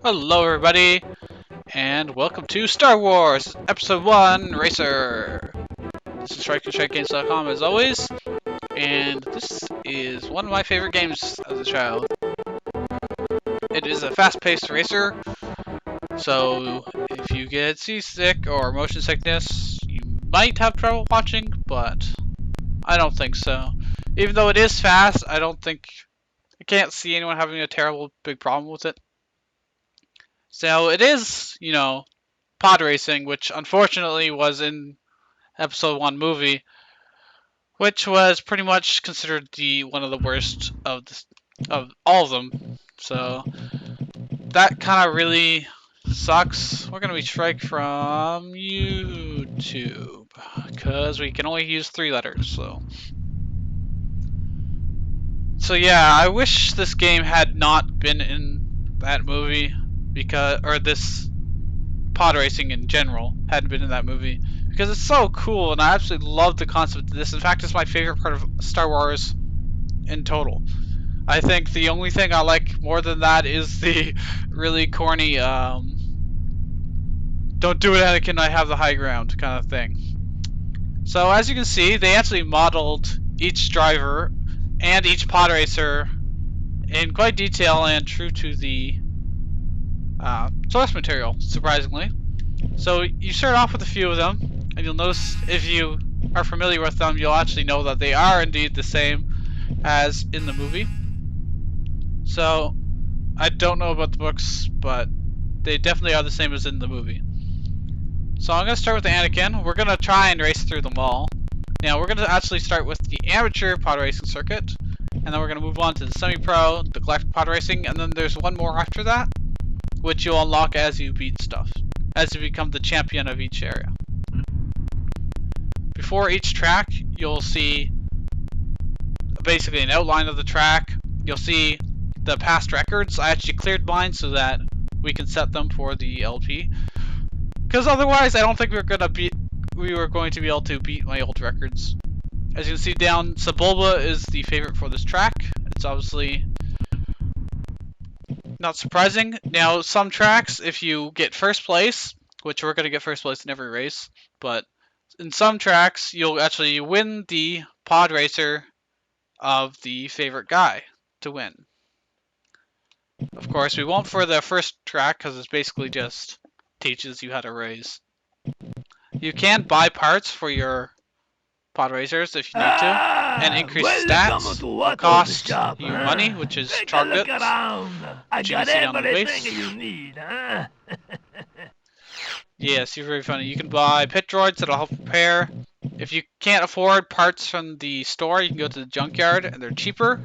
Hello everybody, and welcome to Star Wars Episode 1 Racer! This is Shrike and ShrikeGames.com as always, and this is one of my favorite games as a child. It is a fast-paced racer, so if you get seasick or motion sickness, you might have trouble watching, but I don't think so. Even though it is fast, I can't see anyone having a terrible big problem with it. So it is, pod racing, which unfortunately was in Episode 1 movie, which was pretty much considered one of the worst of all of them. So that kind of really sucks. We're going to be Shrike from YouTube, because we can only use 3 letters, So yeah, I wish this game had not been in that movie, or this pod racing in general hadn't been in that movie, because it's so cool and I absolutely love the concept of this. In fact, it's my favorite part of Star Wars in total. I think the only thing I like more than that is the really corny don't do it, Anakin, I have the high ground kind of thing. So as you can see, they actually modeled each driver and each pod racer in quite detail and true to the source material, surprisingly. So you start off with a few of them, and you'll notice, if you are familiar with them, you'll actually know that they are indeed the same as in the movie. So I don't know about the books, but they definitely are the same as in the movie. So I'm going to start with the Anakin. We're going to try and race through them all. Now we're going to actually start with the amateur pod racing circuit, and then we're going to move on to the semi-pro, the galactic pod racing, and then there's one more after that, which you'll unlock as you beat stuff, as you become the champion of each area. Before each track, you'll see basically an outline of the track. You'll see the past records. I actually cleared mine so that we can set them for the LP, because otherwise I don't think we were going to be able to beat my old records. As you can see down, Sebulba is the favorite for this track. It's obviously not surprising. Now, some tracks, if you get first place, which we're going to get first place in every race, but in some tracks, you'll actually win the pod racer of the favorite guy to win. Of course, we won't for the first track, because it's basically just teaches you how to race. You can buy parts for your pod racers if you need to, and increase stats. It'll cost you money, which is targets, which you can see on the base. Yes, you're very funny. You can buy pit droids that'll help repair. If you can't afford parts from the store, you can go to the junkyard, and they're cheaper,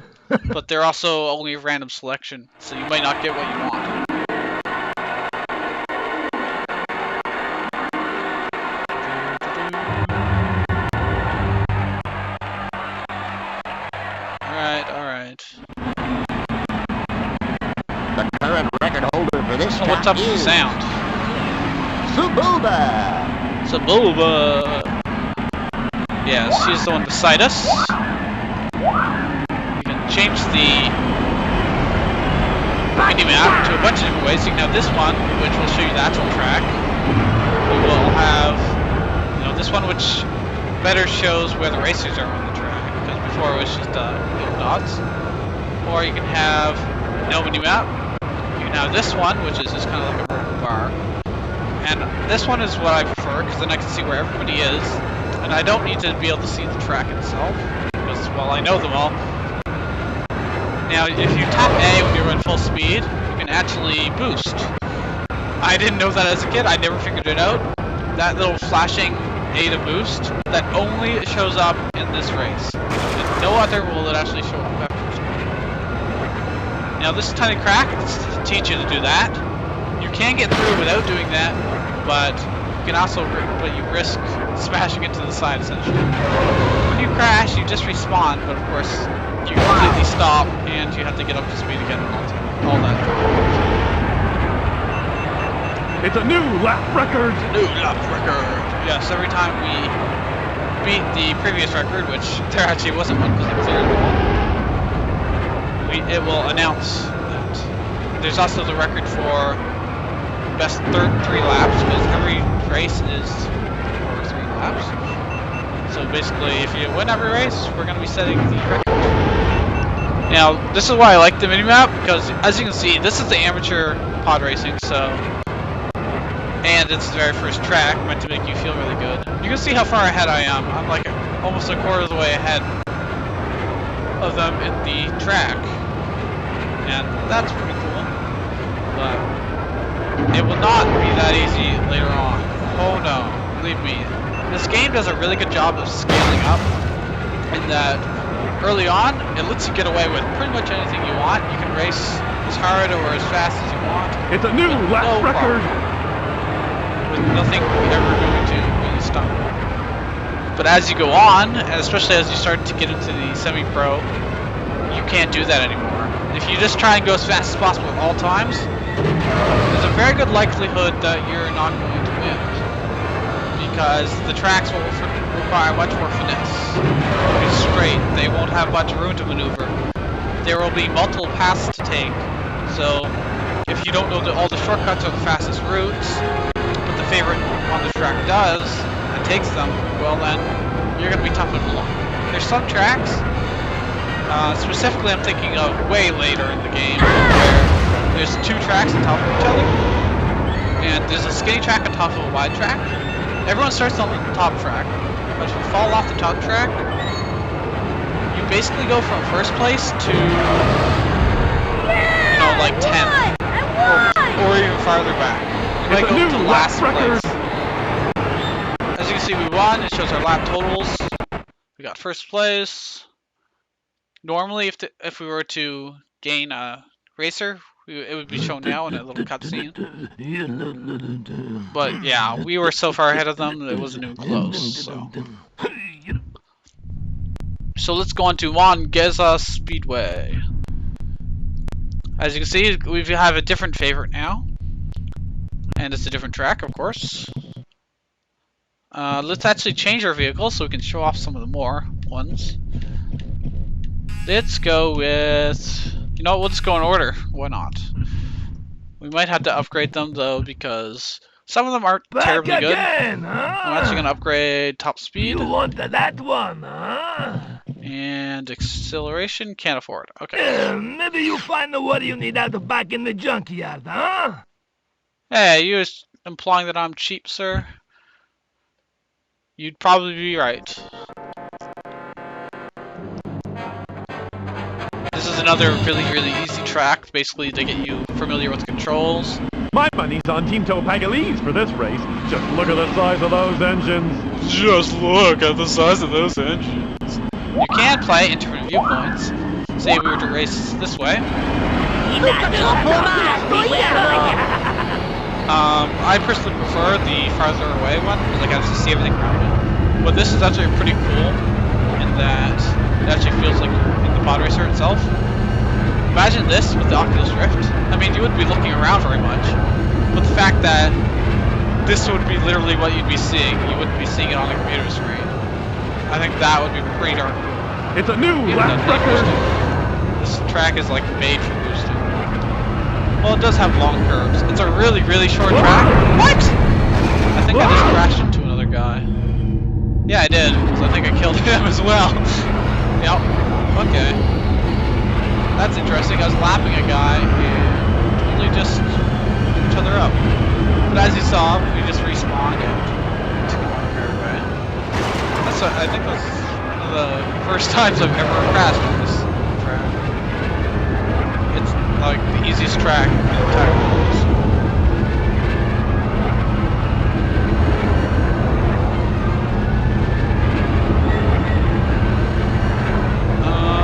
but they're also only a random selection, so you might not get what you want. The current record holder for this So what's up with the sound? Sebulba! Yeah, she's the one beside us. You can change the mini-map to a bunch of different ways. You can have this one, which will show you the actual track. You will have, this one, which better shows where the racers are on the track, because before it was just little dots. Or you can have no mini-map. You can have this one, which is just kind of like a vertical bar. And this one is what I prefer, because then I can see where everybody is, and I don't need to be able to see the track itself, because, well, I know them all. Now, if you tap A when you're at full speed, you can actually boost. I didn't know that as a kid. I never figured it out. That little flashing A to boost, that only shows up in this race. And no other will it actually show up after. Now, this tiny crack will teach you to do that. You can get through without doing that, but you can also, you risk smashing into the side, essentially. When you crash, you just respawn, but of course, you completely stop, and you have to get up to speed again and all that. It's a new lap record! Yes, every time we beat the previous record, which there actually wasn't one because I cleared them all, it will announce that. There's also the record for best 3 laps because every race is for 3 laps. So basically, if you win every race, we're going to be setting the record. Now, this is why I like the minimap, because as you can see, this is the amateur pod racing, and it's the very first track, meant to make you feel really good. You can see how far ahead I am. I'm like almost a quarter of the way ahead of them in the track. And that's pretty cool. But it will not be that easy later on. Oh no, believe me. This game does a really good job of scaling up in that early on, it lets you get away with pretty much anything you want. You can race as hard or as fast as you want. It's a new lap record. With nothing ever going to really stop. But as you go on, and especially as you start to get into the semi-pro, you can't do that anymore. If you just try and go as fast as possible at all times, there's a very good likelihood that you're not going to win. Because the tracks will require much more finesse. It's straight, they won't have much room to maneuver. There will be multiple paths to take. So, if you don't know all the shortcuts or the fastest routes, but the favorite on the track does, and takes them, well then, you're going to be tough and block. There's some tracks, specifically I'm thinking of way later in the game, where there's 2 tracks on top of each other, and there's a skinny track on top of a wide track. Everyone starts on the top track, but if you fall off the top track, you basically go from first place to, you know, like 10, or even farther back. You might go to last place. As you can see, we won. It shows our lap totals. We got first place. Normally, if we were to gain a racer, it would be shown now in a little cutscene. But yeah, we were so far ahead of them that it wasn't even close. So let's go on Giza Speedway. As you can see, we have a different favorite now. And it's a different track, of course. Let's actually change our vehicle so we can show off some of the more ones. Let's go with... You know what, we'll just go in order. Why not? We might have to upgrade them, though, because some of them aren't terribly good. I'm actually going to upgrade top speed. You want that one, huh? And acceleration, can't afford. Okay. Maybe you find the what you need out the back in the junkyard, huh? Hey, you implying that I'm cheap, sir? You'd probably be right. This is another really easy track, basically to get you familiar with the controls. My money's on Team Topagales for this race. Just look at the size of those engines. Just look at the size of those engines. You can play in different viewpoints. Say we were to race this way. I personally prefer the farther away one, because I can actually see everything around me. But this is actually pretty cool, in that it actually feels like in the podracer itself. Imagine this with the Oculus Rift. I mean, you wouldn't be looking around very much, but the fact that this would be literally what you'd be seeing, you wouldn't be seeing it on the computer screen. I think that would be pretty darn cool. It's a new lap record. This track is like made for boosting. Well, it does have long curves. It's a really short track. What? I think I just crashed into another guy. Yeah, I did, because I think I killed him as well. Yep. Okay. That's interesting. I was lapping a guy and totally just blew each other up. But as you saw, we just respawned and took one away. I think that's one of the first times I've ever crashed on this track. It's like the easiest track in the entire world.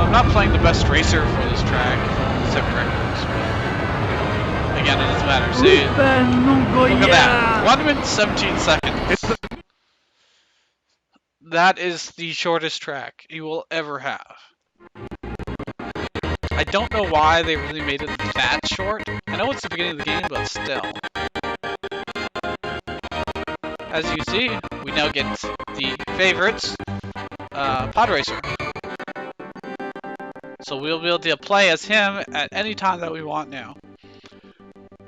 I'm not playing the best racer for this track, except records. But again, it doesn't matter. See, look at that. 1 minute 17 seconds. That is the shortest track you will ever have. I don't know why they really made it that short. I know it's the beginning of the game, but still. As you see, we now get the favorites, podracer. So we'll be able to play as him at any time that we want now.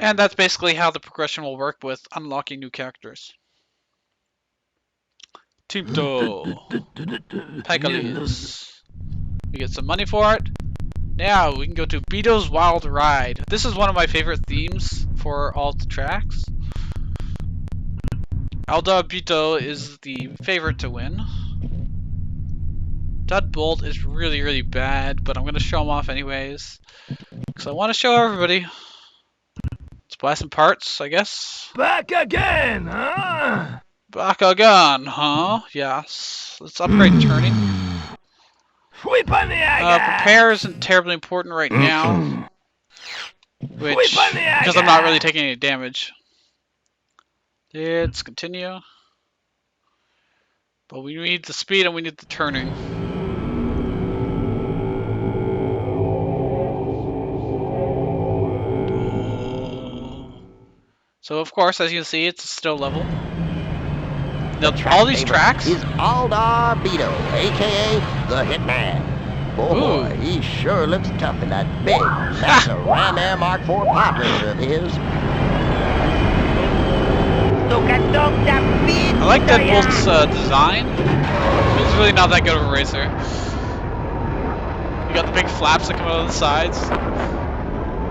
And that's basically how the progression will work with unlocking new characters. Tinto. Pegalies. We get some money for it. Now we can go to Beeto's Wild Ride. This is one of my favorite themes for all the tracks. Alda Beeto is the favorite to win. Dud Bolt is really, really bad, but I'm going to show him off anyways. Because I want to show everybody. Let's buy some parts, I guess. Back again, huh? Back again, huh? Yes. Let's upgrade turning. Prepare isn't terribly important right now. Which, because I'm not really taking any damage. Let's continue. But we need the speed and we need the turning. So of course, as you can see, it's a still level. Now, all these tracks is Aldar Beeto, aka the Hitman. Boy, he sure looks tough in that big, massive Ram Air Mark IV podracer of his. I like Deadbolt's design. It's really not that good of a racer. You got the big flaps that come out of the sides.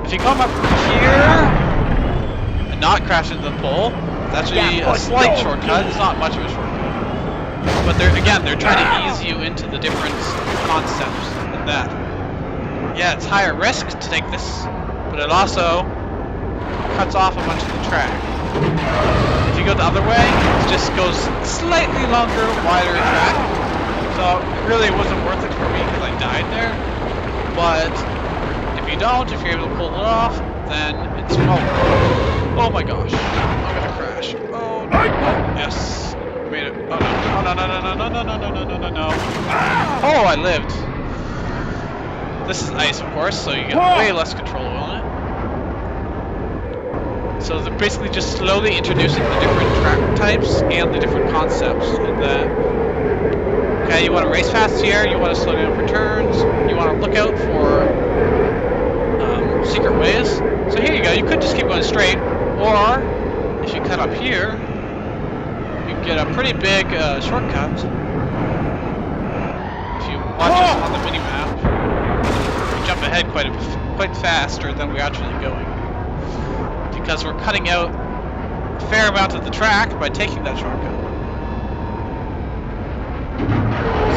If you come up here and not crash into the pole, it's actually a slight shortcut. It's not much of a shortcut. But they're trying to ease you into the different concepts in that. Yeah, it's higher risk to take this, but it also cuts off a bunch of the track. If you go the other way, it just goes slightly longer, wider track. So it really wasn't worth it for me because I died there. But if you don't, if you're able to pull it off, then it's oh my gosh, I'm gonna crash. Oh no! Oh, yes, made it. Oh no! Oh no! Oh, I lived. This is ice, of course, so you get way less control on it. So they're basically just slowly introducing the different track types and the different concepts in that. Okay, you want to race fast here, you want to slow down for turns, you want to look out for secret ways. So here you go, you could just keep going straight, or if you cut up here, you can get a pretty big shortcut. If you watch us on the mini-map, we jump ahead quite faster than we're actually going. Because we're cutting out a fair amount of the track by taking that shortcut.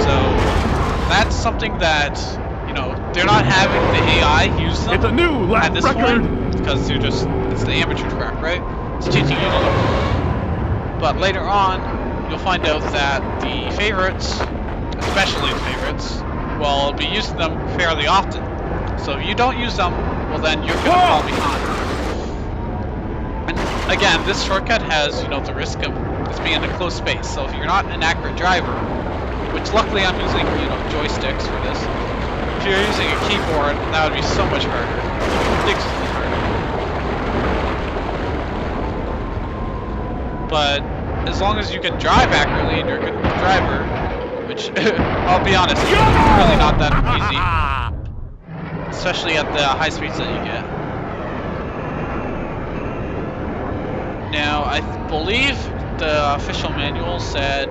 So that's something that, you know, they're not having the AI use them. It's a new lap at this record. point because it's the amateur track, right? It's teaching you to look. But later on, you'll find out that the favorites, especially the favorites, will be using them fairly often. So if you don't use them, well then you're gonna fall behind. And again, this shortcut has, you know, the risk of this being in a close space. So if you're not an accurate driver, which luckily I'm using, you know, joysticks for this. If you're using a keyboard, that would be so much harder. Ridiculously harder. But as long as you can drive accurately and you're a good driver, which I'll be honest, it's really not that easy. Especially at the high speeds that you get. Now, I believe the official manual said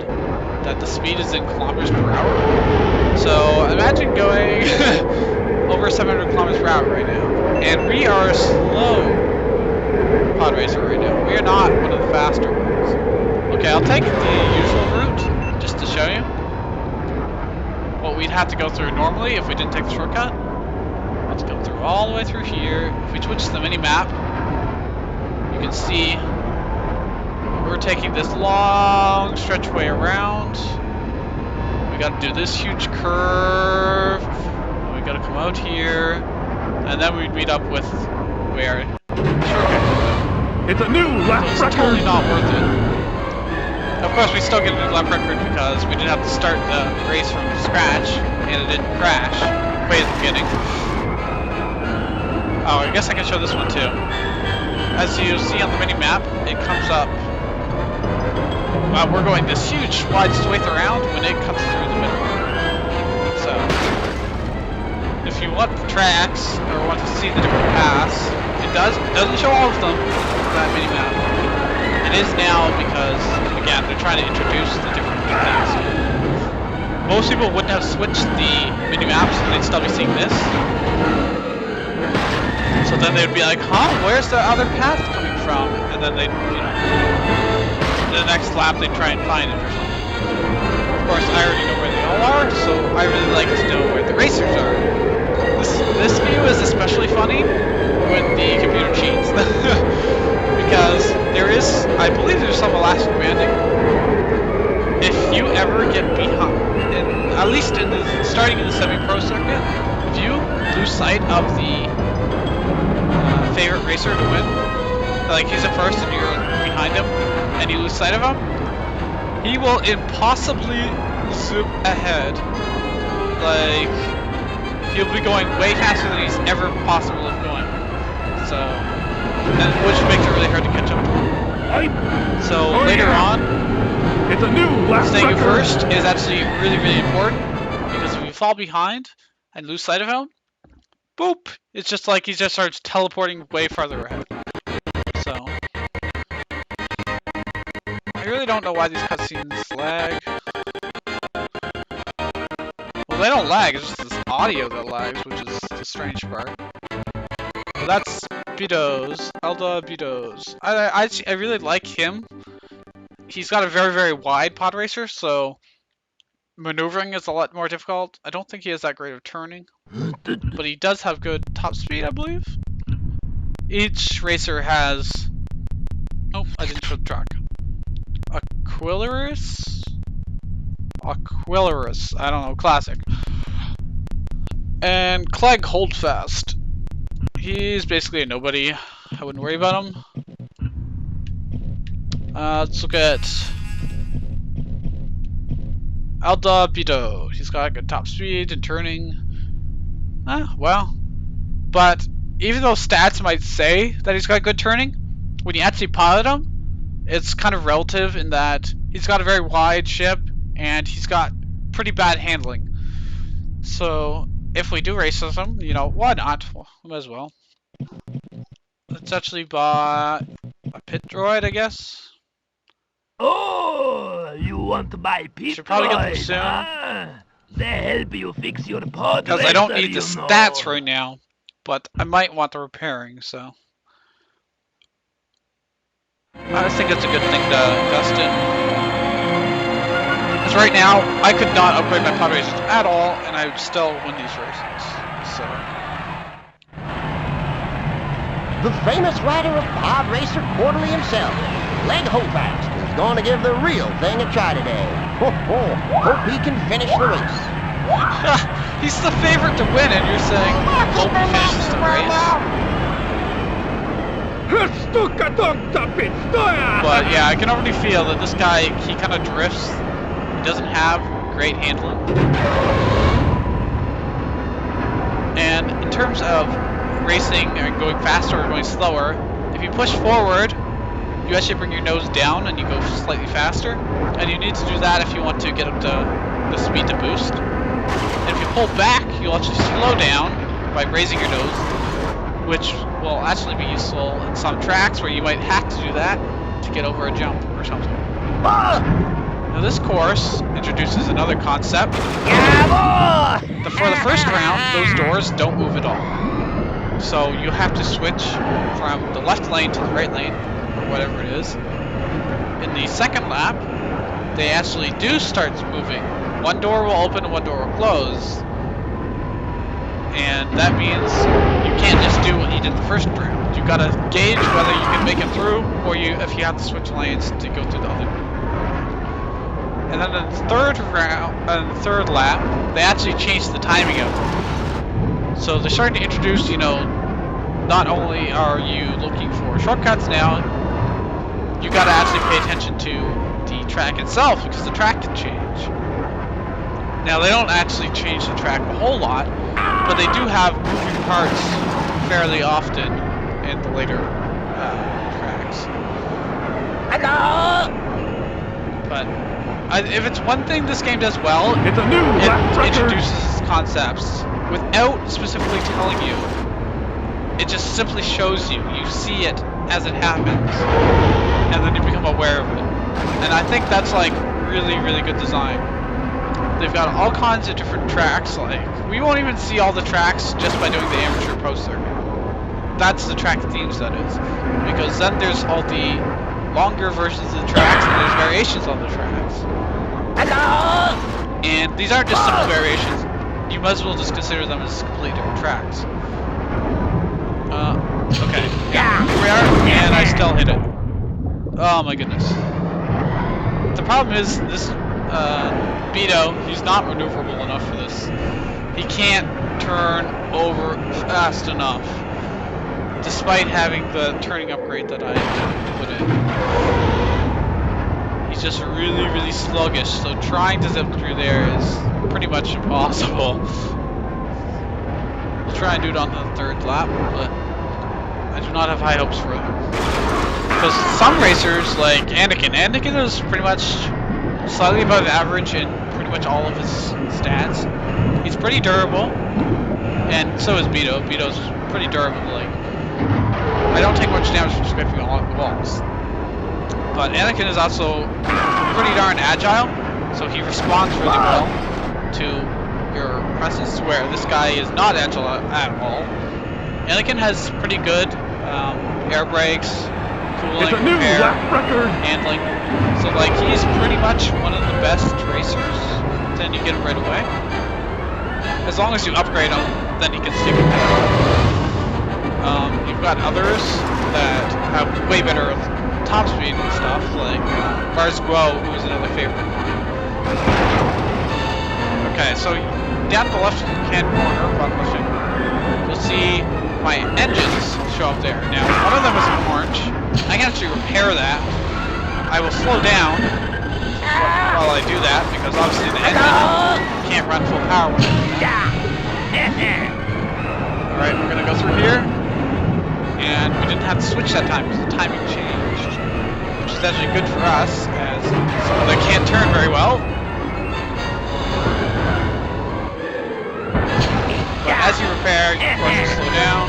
that the speed is in kilometers per hour. So imagine going over 700 kilometers per hour right now. And we are a slow pod racer right now. We are not one of the faster ones. Okay, I'll take the usual route just to show you what we'd have to go through normally if we didn't take the shortcut. Let's go through all the way through here. If we switch to the mini-map, you can see we're taking this long stretch way around. We gotta do this huge curve. And we gotta come out here. And then we'd meet up with where shortcut. It's a new lap It's record. totally not worth it. Of course, we still get a new lap record because we didn't have to start the race from scratch and it didn't crash way at the beginning. Oh, I guess I can show this one too. As you see on the mini-map, it comes up. We're going this huge wide swathe around when it comes through the middle. So, if you want the tracks or want to see the different paths, it doesn't show all of them that mini-map. It is now because, again, they're trying to introduce the different things. Most people wouldn't have switched the mini-maps, and they'd still be seeing this. So then they'd be like, huh, where's the other path coming from? And then they'd, the next lap they'd try and find it or something. Of course, I already know where they all are, so I really like to know where the racers are. This view is especially funny with the computer cheats. Because there is, I believe there's some elastic banding. If you ever get behind, at least starting in the semi-pro circuit, if you lose sight of the favorite racer to win, like he's at first and you're behind him, and you lose sight of him, he will impossibly zoom ahead. Like, he'll be going way faster than he's ever possible of going. So, which makes it really hard to catch up to him. So later on, it's a new lap staying record. first is actually really, really important, because if you fall behind and lose sight of him, boop! It's just like he just starts teleporting way farther ahead. So, I really don't know why these cutscenes lag. Well, they don't lag, it's just this audio that lags, which is the strange part. But that's Beatos, Elda Beatos. I really like him. He's got a very, very wide pod racer, so maneuvering is a lot more difficult. I don't think he has that great of turning, but he does have good top speed, I believe. Each racer has... Oh, I didn't show the track. Aquilorus, I don't know, classic. And Clegg Holdfast. He's basically a nobody. I wouldn't worry about him. Let's look at Alda Bito. He's got good top speed and turning. Well. But even though stats might say that he's got good turning, when you actually pilot him, it's kind of relative in that he's got a very wide ship and he's got pretty bad handling. So if we do race with him, why not? Well, might as well. Let's actually buy a pit droid, I guess. Oh, you want to buy pit Should probably get them droid, soon. huh? They help you fix your pod Because I don't racer, need the you know. stats right now, but I might want the repairing, so. I think it's a good thing to invest in. Because right now, I could not upgrade my pod racers at all, and I would still win these races. So. The famous writer of Pod Racer Quarterly himself, Clegg Holdfast, is going to give the real thing a try today. Hope he can finish the race. He's the favorite to win, and you're saying, hope he finishes the race. But yeah, I can already feel that this guy, he kind of drifts. He doesn't have great handling. And in terms of racing and going faster or going slower, if you push forward, you actually bring your nose down and you go slightly faster. And you need to do that if you want to get up to the speed to boost. And if you pull back, you'll actually slow down by raising your nose, which will actually be useful in some tracks where you might have to do that to get over a jump or something. Now this course introduces another concept. For the first round, those doors don't move at all. So you have to switch from the left lane to the right lane, or whatever it is. In the second lap, they actually do start moving. One door will open and one door will close. And that means you can't just do what you did the first round. You gotta gauge whether you can make it through, or if you have to switch lanes to go through the other. And then in the third lap, they actually changed the timing of it. So they're starting to introduce, not only are you looking for shortcuts now, you gotta actually pay attention to the track itself, because the track can change. Now they don't actually change the track a whole lot, but they do have moving parts fairly often in the later tracks. But if it's one thing this game does well, It's a new lap it record. introduces concepts without specifically telling you. It just simply shows you. You see it as it happens, and then you become aware of it. And I think that's like really, really good design. They've got all kinds of different tracks. Like, we won't even see all the tracks just by doing the amateur pro circuit. That's the track themes, that is, because then there's all the longer versions of the tracks, and there's variations on the tracks. And these aren't just simple variations. You might as well just consider them as completely different tracks. Okay. Yeah, here we are, and I still hit it. Oh my goodness. The problem is, this Beto, he's not maneuverable enough for this. He can't turn over fast enough, despite having the turning upgrade that I put in. He's just really, really sluggish, so trying to zip through there is pretty much impossible. I'll try and do it on the third lap, but I do not have high hopes for him. Because some racers, like Anakin is pretty much slightly above average in pretty much all of his stats. He's pretty durable, and so is Beto. Beto's pretty durable. Like, I don't take much damage from scraping on walls. But Anakin is also pretty darn agile, so he responds really well to your presence, where this guy is not agile at all. Anakin has pretty good air brakes, cooling, It's a new air, lap record. handling. So like, he's pretty much one of the best racers. Then you get him right away. As long as you upgrade him, then he can stay competitive. You've got others that have way better top speed and stuff, like Mars Guo, who is another favorite of mine. Okay, so down the left-hand corner, bottom left-hand corner, you'll see my engines show up there. Now, one of them is orange. I can actually repair that. I will slow down while I do that, because obviously the engine can't run full power when I do that. Alright, we're gonna go through here. And we didn't have to switch that time because the timing changed, which is actually good for us, as someone that can't turn very well. But as you repair, of course you slow down,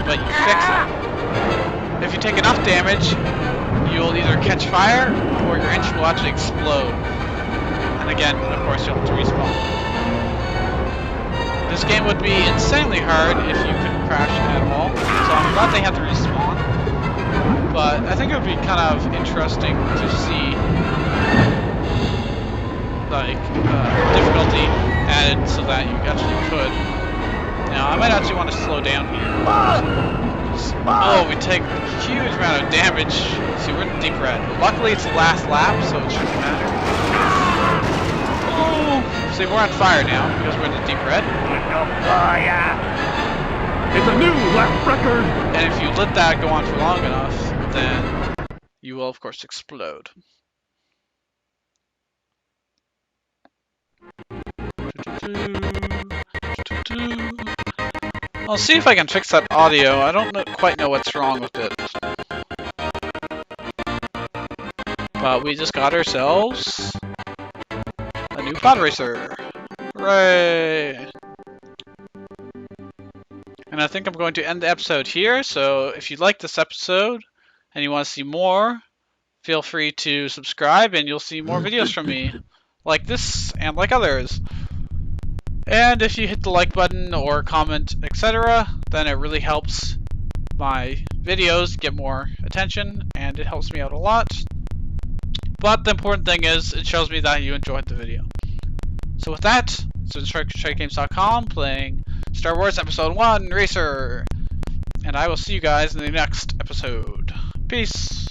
but you fix it. If you take enough damage, you'll either catch fire or your engine will actually explode. And again, of course, you'll have to respawn. This game would be insanely hard if you could crash at all, so I'm glad they had to respawn. But I think it would be kind of interesting to see, like, difficulty added so that you actually could. Now, I might actually want to slow down here. Oh, we take a huge amount of damage. See, we're in deep red. Luckily, it's the last lap, so it shouldn't matter. Oh, see, we're on fire now because we're in the deep red. It's a new lap record. And if you let that go on for long enough, then you will, of course, explode. I'll see if I can fix that audio. I don't quite know what's wrong with it. But we just got ourselves a new podracer. Hooray! And I think I'm going to end the episode here, so if you like this episode and you want to see more, feel free to subscribe and you'll see more videos from me, like this and like others. And if you hit the like button or comment, etc., then it really helps my videos get more attention and it helps me out a lot. But the important thing is, it shows me that you enjoyed the video. So with that, this is ShrikeGames.com playing Star Wars Episode 1 Racer. And I will see you guys in the next episode. Peace!